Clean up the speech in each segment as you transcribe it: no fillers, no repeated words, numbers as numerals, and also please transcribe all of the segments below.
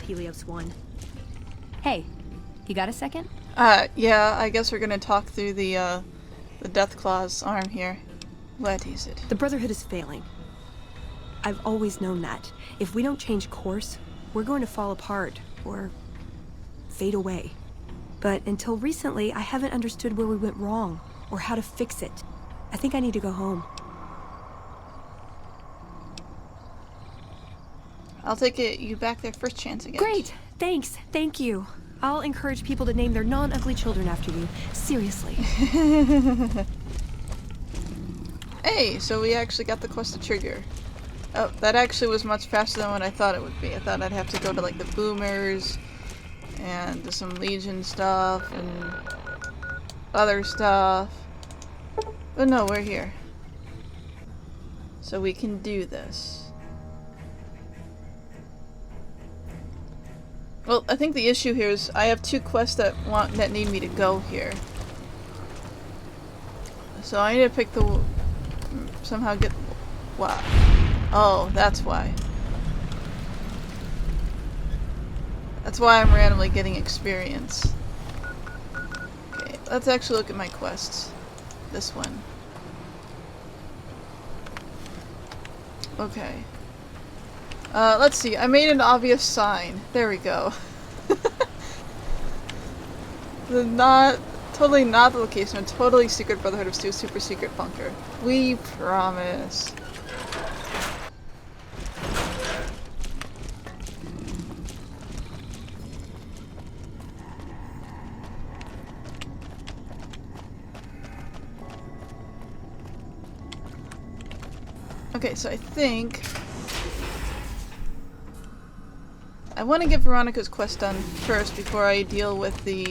Helios 1. Hey, you got a second? Yeah, I guess we're gonna talk through the Deathclaw's arm here. What is it? The Brotherhood is failing. I've always known that. If we don't change course, we're going to fall apart, or fade away. But until recently, I haven't understood where we went wrong, or how to fix it. I think I need to go home. I'll take it you back there first chance again. Great! Thanks. Thank you. I'll encourage people to name their non-ugly children after you. Seriously. Hey, so we actually got the quest to trigger. Oh, that actually was much faster than what I thought it would be. I thought I'd have to go to like the boomers and do some Legion stuff and other stuff. But no, we're here. So we can do this. Well, I think the issue here is I have two quests that need me to go here. So I need to pick the somehow get wow. Oh, that's why. That's why I'm randomly getting experience. Okay, let's actually look at my quests. This one. Okay. Let's see. I made an obvious sign. There we go. Totally not the location. A totally secret Brotherhood of Steel super secret bunker. We promise. Okay, so I think I want to get Veronica's quest done first before I deal with the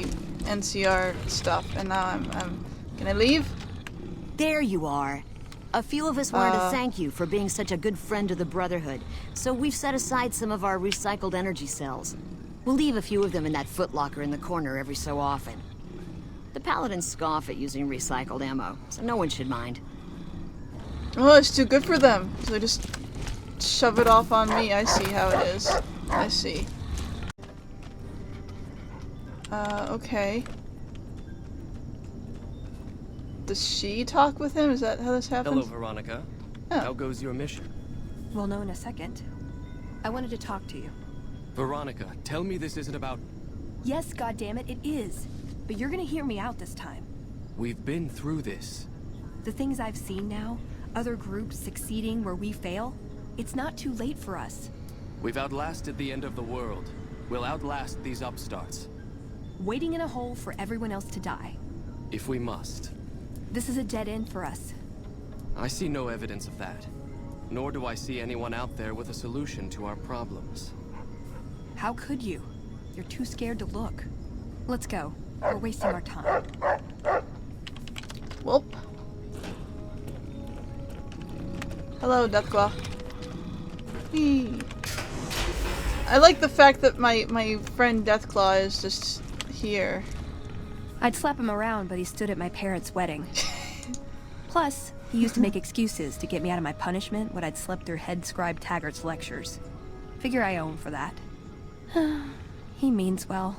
NCR stuff. And now I'm can I leave? There you are. A few of us wanted to thank you for being such a good friend to the Brotherhood, so we've set aside some of our recycled energy cells. We'll leave a few of them in that footlocker in the corner every so often. The Paladins scoff at using recycled ammo, so no one should mind. Oh, it's too good for them. So they just shove it off on me. I see how it is. I see. Okay. Does she talk with him? Is that how this happens? Hello, Veronica. Oh. How goes your mission? We'll know in a second. I wanted to talk to you. Veronica, tell me this isn't about... Yes, goddammit, it is. But you're gonna hear me out this time. We've been through this. The things I've seen now, other groups succeeding where we fail, it's not too late for us. We've outlasted the end of the world. We'll outlast these upstarts. Waiting in a hole for everyone else to die. If we must. This is a dead end for us. I see no evidence of that. Nor do I see anyone out there with a solution to our problems. How could you? You're too scared to look. Let's go. We're wasting our time. Whoop. Hello, Deathclaw. Whee. I like the fact that my friend Deathclaw is just here. I'd slap him around, but he stood at my parents' wedding. Plus, he used to make excuses to get me out of my punishment when I'd slept through head scribe Taggart's lectures. Figure I owe him for that. He means well.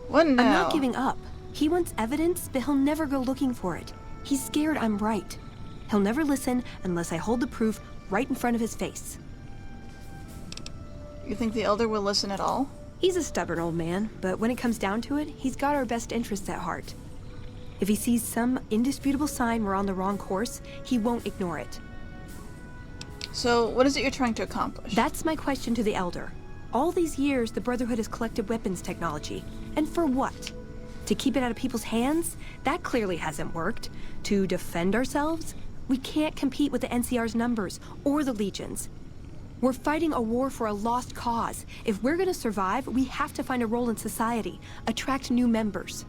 What now? I'm not giving up. He wants evidence, but he'll never go looking for it. He's scared I'm right. He'll never listen unless I hold the proof right in front of his face. You think the Elder will listen at all? He's a stubborn old man, but when it comes down to it, he's got our best interests at heart. If he sees some indisputable sign we're on the wrong course, he won't ignore it. So, what is it you're trying to accomplish? That's my question to the Elder. All these years, the Brotherhood has collected weapons technology. And for what? To keep it out of people's hands? That clearly hasn't worked. To defend ourselves? We can't compete with the NCR's numbers, or the Legions. We're fighting a war for a lost cause. If we're gonna survive, we have to find a role in society, attract new members.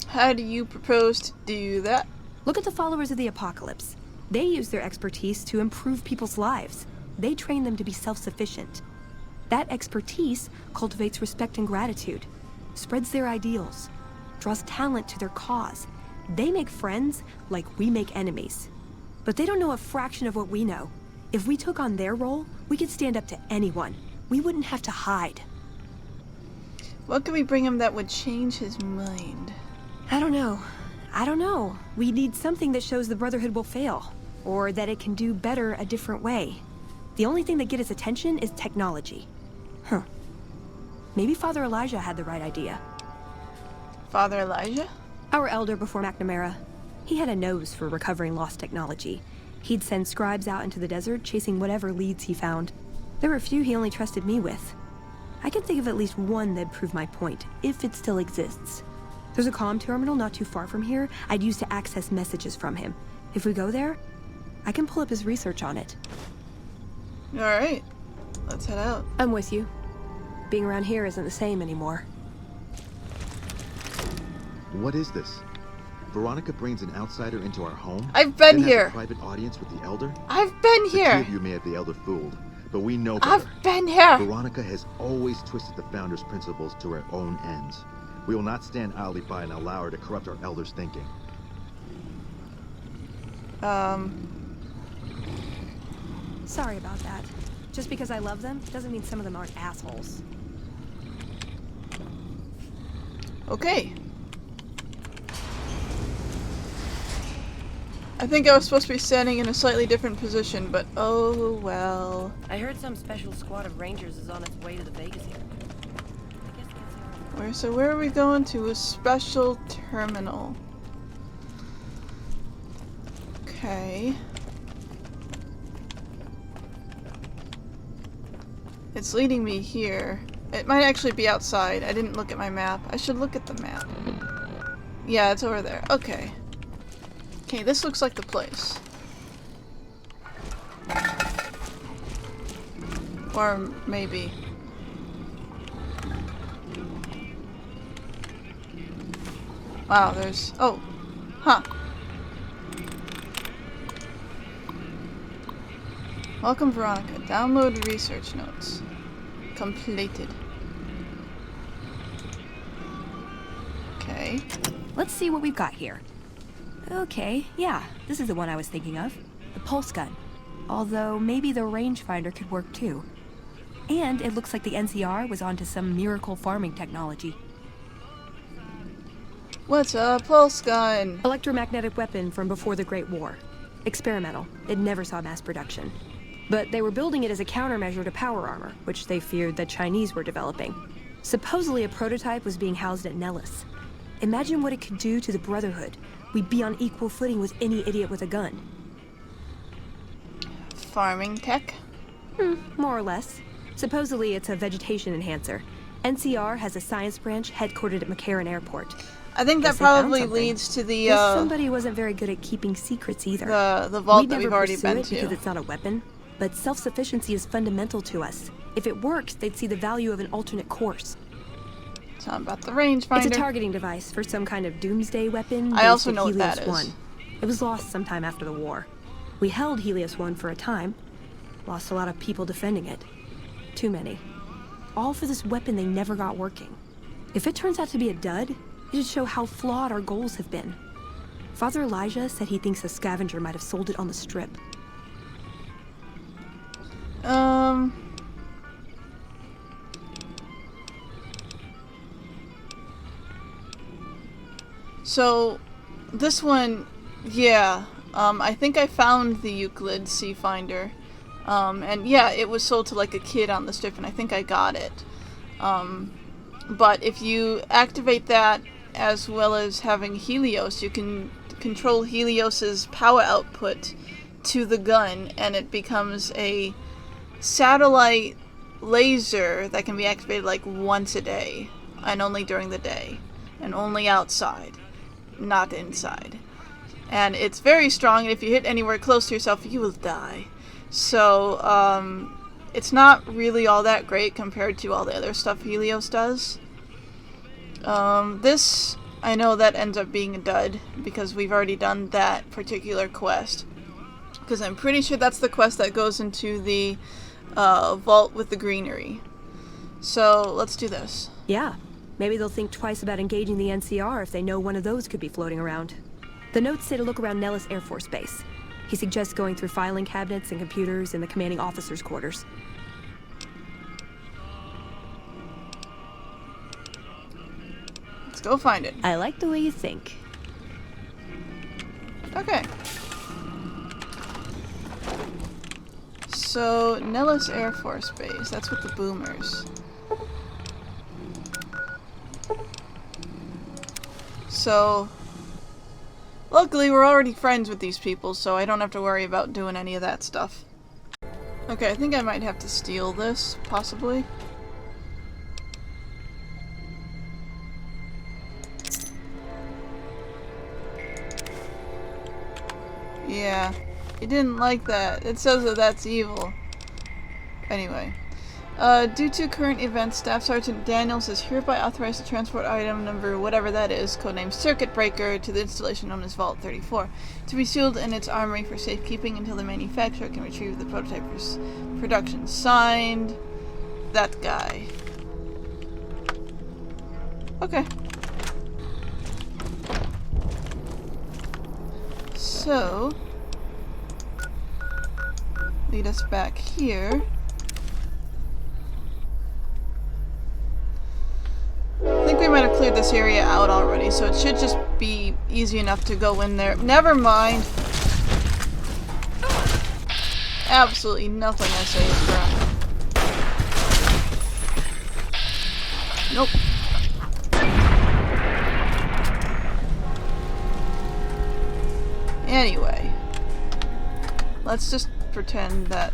How do you propose to do that? Look at the followers of the Apocalypse. They use their expertise to improve people's lives. They train them to be self-sufficient. That expertise cultivates respect and gratitude, spreads their ideals, draws talent to their cause. They make friends like we make enemies. But they don't know a fraction of what we know. If we took on their role, we could stand up to anyone. We wouldn't have to hide. What could we bring him that would change his mind? I don't know. We need something that shows the Brotherhood will fail, or that it can do better a different way. The only thing that gets its attention is technology. Huh. Maybe Father Elijah had the right idea. Father Elijah? Our elder before McNamara. He had a nose for recovering lost technology. He'd send scribes out into the desert chasing whatever leads he found. There were a few he only trusted me with. I can think of at least one that'd prove my point, if it still exists. There's a comm terminal not too far from here I'd use to access messages from him. If we go there, I can pull up his research on it. Alright, let's head out. I'm with you. Being around here isn't the same anymore. What is this? Veronica brings an outsider into our home? I've been then has here. A private audience with the Elder? I've been The two here. of you may have the Elder fooled, but we know better. I've been here. Veronica has always twisted the Founder's principles to her own ends. We will not stand idly by and allow her to corrupt our Elder's thinking. Sorry about that. Just because I love them doesn't mean some of them aren't assholes. Okay. I think I was supposed to be standing in a slightly different position, but oh well. I heard some special squad of rangers is on its way to the Vegas area. I guess that's Where are we going to? A special terminal. Okay. It's leading me here. It might actually be outside. I didn't look at my map. I should look at the map. Yeah, it's over there. Okay. Okay, this looks like the place. Or maybe. Wow, there's... Oh. Huh. Welcome, Veronica. Download research notes. Completed. Okay. Let's see what we've got here. Okay, yeah, this is the one I was thinking of. The pulse gun. Although, maybe the rangefinder could work too. And it looks like the NCR was onto some miracle farming technology. What's a pulse gun? Electromagnetic weapon from before the Great War. Experimental. It never saw mass production. But they were building it as a countermeasure to power armor, which they feared the Chinese were developing. Supposedly a prototype was being housed at Nellis. Imagine what it could do to the Brotherhood. We'd be on equal footing with any idiot with a gun. Farming tech? More or less. Supposedly it's a vegetation enhancer. NCR has a science branch headquartered at McCarran Airport. I think that Guess they found probably something. leads to the, Guess somebody wasn't very good at keeping secrets either. the vault We'd that never we've already pursue been it because to. it's not a weapon, but self-sufficiency is fundamental to us. If it works, they'd see the value of an alternate course. It's not about the rangefinder. It's a targeting device for some kind of doomsday weapon. I also based know at what that Helios is. 1. It was lost sometime after the war. We held Helios 1 for a time. Lost a lot of people defending it. Too many. All for this weapon they never got working. If it turns out to be a dud, it'd show how flawed our goals have been. Father Elijah said he thinks a scavenger might have sold it on the strip. So, this one, yeah, I think I found the Euclid C Finder, and yeah, it was sold to like a kid on the strip, and I think I got it. But if you activate that, as well as having Helios, you can control Helios's power output to the gun, and it becomes a satellite laser that can be activated like once a day, and only during the day, and only outside, not inside. And it's very strong, and if you hit anywhere close to yourself, you will die. So, it's not really all that great compared to all the other stuff Helios does. This, I know that ends up being a dud, because we've already done that particular quest. Because I'm pretty sure that's the quest that goes into the vault with the greenery. So, let's do this. Yeah, maybe they'll think twice about engaging the NCR if they know one of those could be floating around. The notes say to look around Nellis Air Force Base. He suggests going through filing cabinets and computers in the commanding officer's quarters. Let's go find it. I like the way you think. Okay. So, Nellis Air Force Base. That's with the boomers. So, luckily we're already friends with these people, so I don't have to worry about doing any of that stuff. Okay, I think I might have to steal this, possibly. Yeah, he didn't like that. It says that that's evil. Anyway. Due to current events, Staff Sergeant Daniels is hereby authorized to transport item number whatever that is, codenamed Circuit Breaker, to the installation known as Vault 34, to be sealed in its armory for safekeeping until the manufacturer can retrieve the prototype for production. Signed, that guy. Okay. So, lead us back here. I think we might have cleared this area out already, so it should just be easy enough to go in there. Never mind. Absolutely nothing I say is correct. Nope. Anyway, let's just pretend that.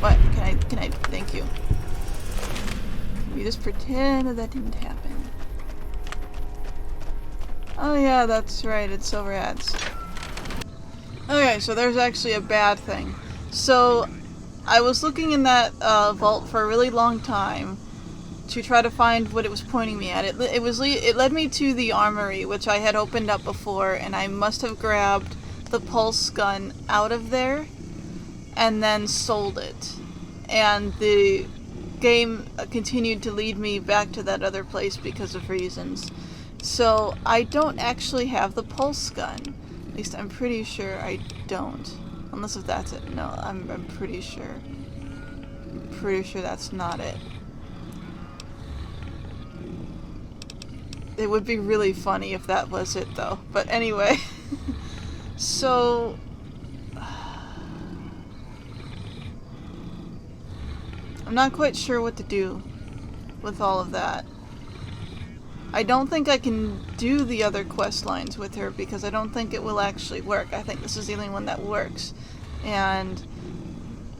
What? Can I? Thank you. We just pretend that didn't happen. Oh yeah, that's right. It's silver ads. Okay, so there's actually a bad thing. So I was looking in that vault for a really long time to try to find what it was pointing me at. It led me to the armory, which I had opened up before, and I must have grabbed the pulse gun out of there and then sold it. And the game continued to lead me back to that other place because of reasons. So I don't actually have the pulse gun. At least I'm pretty sure I don't. Unless if that's it. No, I'm pretty sure. I'm pretty sure that's not it. It would be really funny if that was it, though. But anyway. So I'm not quite sure what to do with all of that. I don't think I can do the other quest lines with her because I don't think it will actually work. I think this is the only one that works. And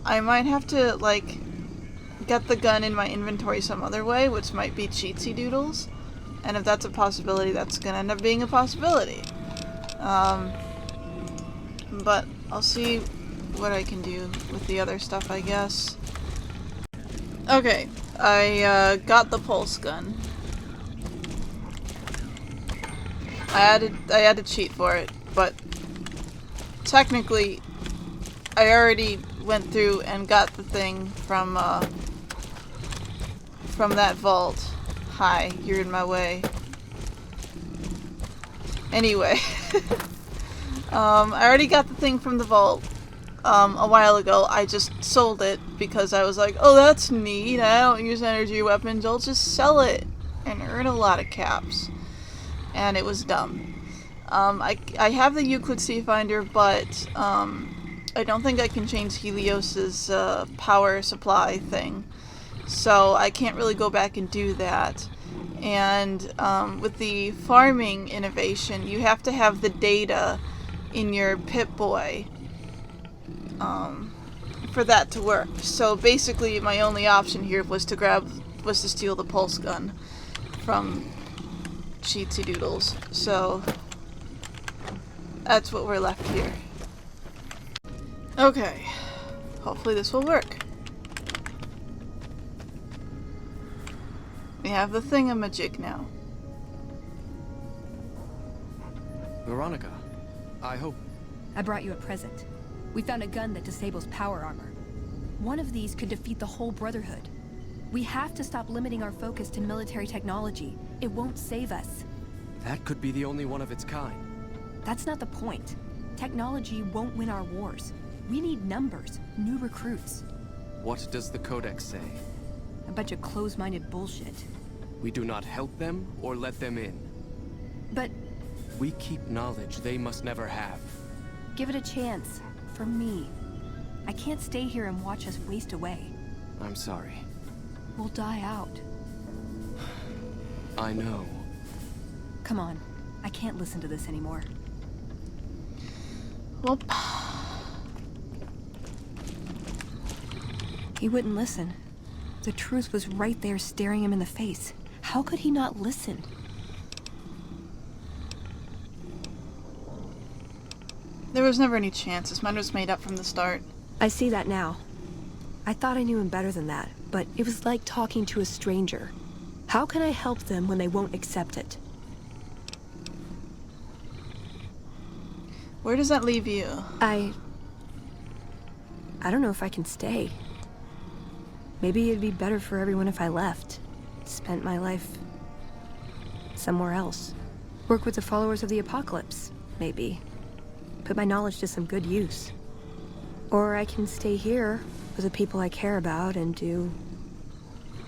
I might have to, like, get the gun in my inventory some other way, which might be cheatsy doodles. And if that's a possibility, that's gonna end up being a possibility. But I'll see what I can do with the other stuff, I guess. Okay, I got the pulse gun. I had to cheat for it, but technically I already went through and got the thing from that vault. Hi, you're in my way. Anyway, I already got the thing from the vault a while ago. I just sold it because I was like, oh, that's neat. I don't use energy weapons. I'll just sell it and earn a lot of caps. And it was dumb. I have the Euclid Sea Finder, but I don't think I can change Helios's power supply thing. So I can't really go back and do that. And with the farming innovation, you have to have the data in your Pip-Boy for that to work. So basically my only option here was to steal the pulse gun from Cheatsy Doodles. So that's what we're left here. Okay, hopefully this will work. We have the thingamajig now. Veronica, I hope... I brought you a present. We found a gun that disables power armor. One of these could defeat the whole Brotherhood. We have to stop limiting our focus to military technology. It won't save us. That could be the only one of its kind. That's not the point. Technology won't win our wars. We need numbers, new recruits. What does the Codex say? A bunch of closed-minded bullshit. We do not help them or let them in. But We keep knowledge they must never have. give it a chance. For me. I can't stay here and watch us waste away. I'm sorry. We'll die out. I know. Come on. I can't listen to this anymore. Well, He wouldn't listen. The truth was right there staring him in the face. How could he not listen? there was never any chance. His mind was made up from the start. I see that now. I thought I knew him better than that, but it was like talking to a stranger. How can I help them when they won't accept it? Where does that leave you? I don't know if I can stay. Maybe it'd be better for everyone if I left. Spent my life somewhere else. Work with the followers of the apocalypse, maybe. Put my knowledge to some good use. Or I can stay here with the people I care about and do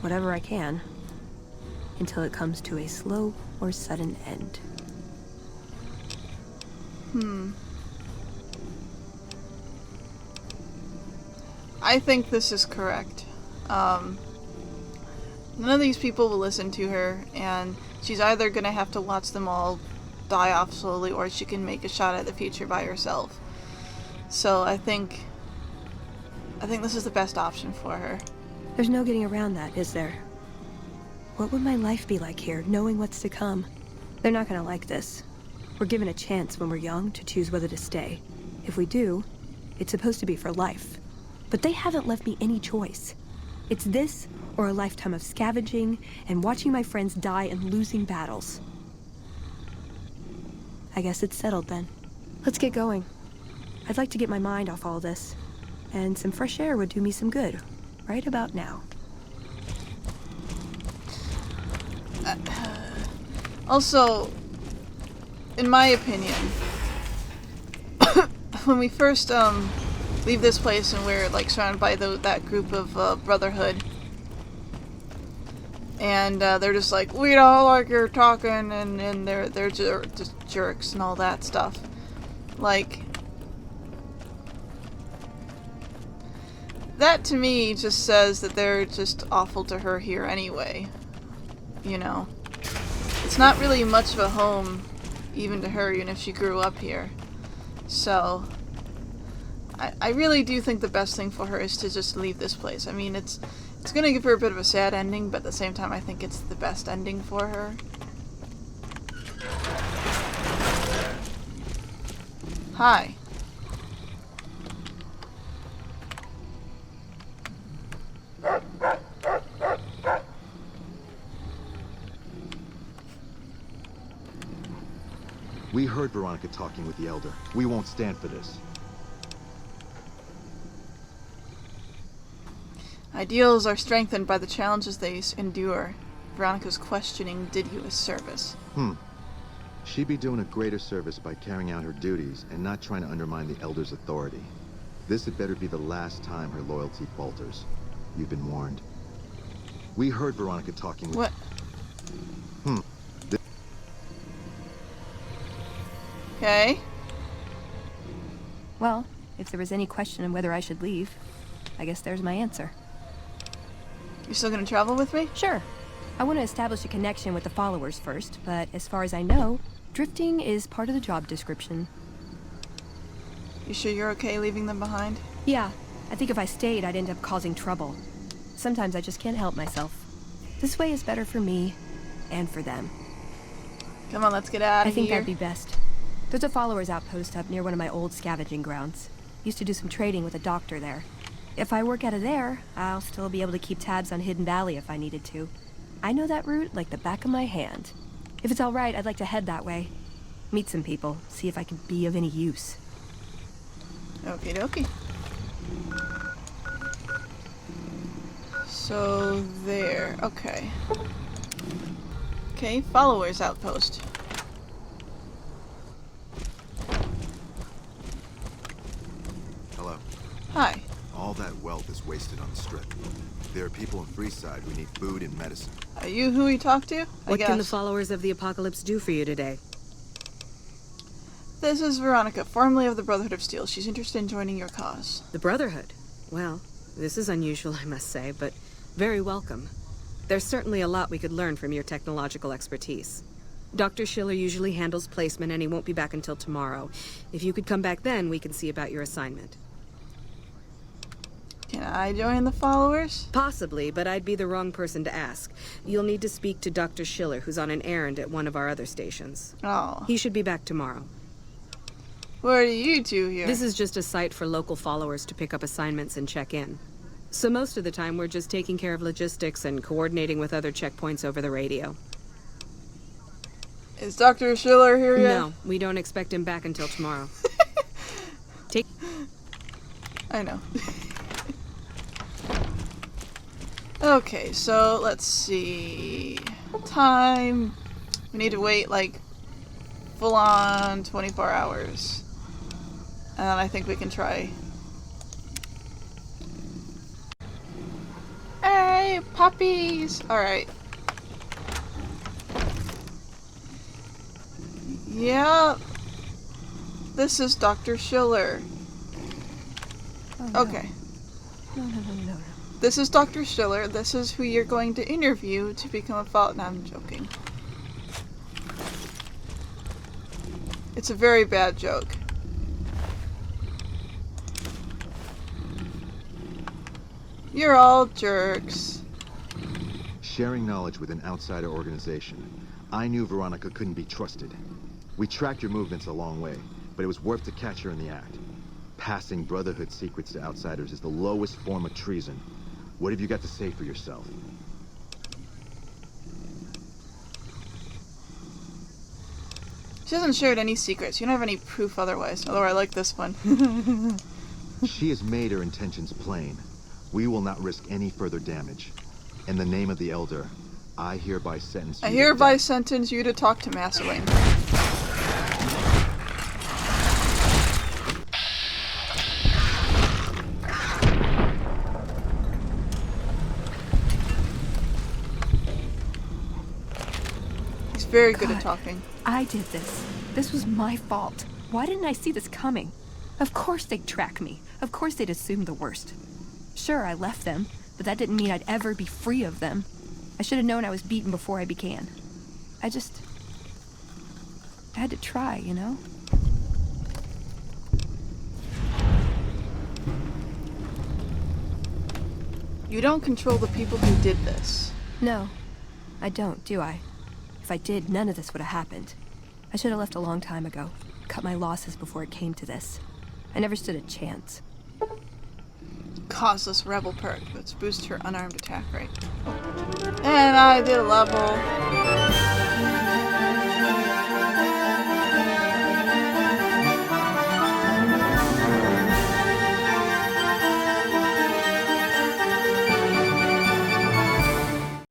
whatever I can until it comes to a slow or sudden end. I think this is correct. None of these people will listen to her, and she's either gonna have to watch them all die off slowly, or she can make a shot at the future by herself. So I think this is the best option for her. There's no getting around that, is there? What would my life be like here, knowing what's to come? They're not gonna like this. We're given a chance when we're young to choose whether to stay. If we do, it's supposed to be for life. But they haven't left me any choice. It's this or a lifetime of scavenging and watching my friends die and losing battles. I guess it's settled then. Let's get going. I'd like to get my mind off all this. And some fresh air would do me some good, right about now. Also, in my opinion, when we first leave this place and we're like surrounded by that group of Brotherhood, and they're just like, we don't like your talking, and they're just jerks and all that stuff. Like, that to me just says that they're just awful to her here anyway. You know, it's not really much of a home even to her, even if she grew up here. So I really do think the best thing for her is to just leave this place. I mean, it's gonna give her a bit of a sad ending, but at the same time I think it's the best ending for her. Hi. We heard Veronica talking with the Elder. We won't stand for this. Ideals are strengthened by the challenges they endure. Veronica's questioning did you a service. She'd be doing a greater service by carrying out her duties and not trying to undermine the Elder's authority. This had better be the last time her loyalty falters. You've been warned. We heard Veronica talking with... What? Okay. Well, if there was any question on whether I should leave, I guess there's my answer. You still gonna travel with me? Sure. I want to establish a connection with the followers first, but as far as I know, drifting is part of the job description. You sure you're okay leaving them behind? Yeah, I think if I stayed, I'd end up causing trouble. Sometimes I just can't help myself. This way is better for me, and for them. Come on, let's get out of here. I think that'd be best. There's a followers outpost up near one of my old scavenging grounds. Used to do some trading with a doctor there. If I work out of there, I'll still be able to keep tabs on Hidden Valley if I needed to. I know that route like the back of my hand. If it's all right, I'd like to head that way. Meet some people, see if I can be of any use. Okie dokie. So, there. Okay. Okay, followers outpost. health is wasted on the strip. There are people in Freeside who need food and medicine. Are you who we talked to? What can the followers of the Apocalypse do for you today? This is Veronica, formerly of the Brotherhood of Steel. She's interested in joining your cause. The Brotherhood? Well, this is unusual, I must say, but very welcome. There's certainly a lot we could learn from your technological expertise. Dr. Schiller usually handles placement, and he won't be back until tomorrow. If you could come back then, we can see about your assignment. Can I join the followers? Possibly, but I'd be the wrong person to ask. You'll need to speak to Dr. Schiller, who's on an errand at one of our other stations. Oh. He should be back tomorrow. What are you two here? This is just a site for local followers to pick up assignments and check in. So most of the time, we're just taking care of logistics and coordinating with other checkpoints over the radio. Is Dr. Schiller here yet? No, we don't expect him back until tomorrow. I know. Okay, so let's see. Time. We need to wait like full on 24 hours. And I think we can try. Hey, puppies! Alright. Yeah. This is Dr. Schiller. Oh, no. Okay. No. This is Dr. Schiller. This is who you're going to interview to become a follower. No, I'm joking. It's a very bad joke. You're all jerks. Sharing knowledge with an outsider organization. I knew Veronica couldn't be trusted. We tracked your movements a long way, but it was worth to catch her in the act. Passing Brotherhood secrets to outsiders is the lowest form of treason. What have you got to say for yourself? She hasn't shared any secrets. You don't have any proof otherwise. Although I like this one. She has made her intentions plain. We will not risk any further damage. In the name of the Elder, I hereby sentence you. I hereby sentence you to talk to Masterling. He's very good at talking. I did this. This was my fault. Why didn't I see this coming? Of course they'd track me. Of course they'd assume the worst. Sure, I left them, but that didn't mean I'd ever be free of them. I should have known I was beaten before I began. I had to try, you know? You don't control the people who did this. No, I don't, do I? If I did, none of this would have happened. I should have left a long time ago. Cut my losses before it came to this. I never stood a chance. Causeless rebel perk. Let's boost her unarmed attack rate. And I did a level.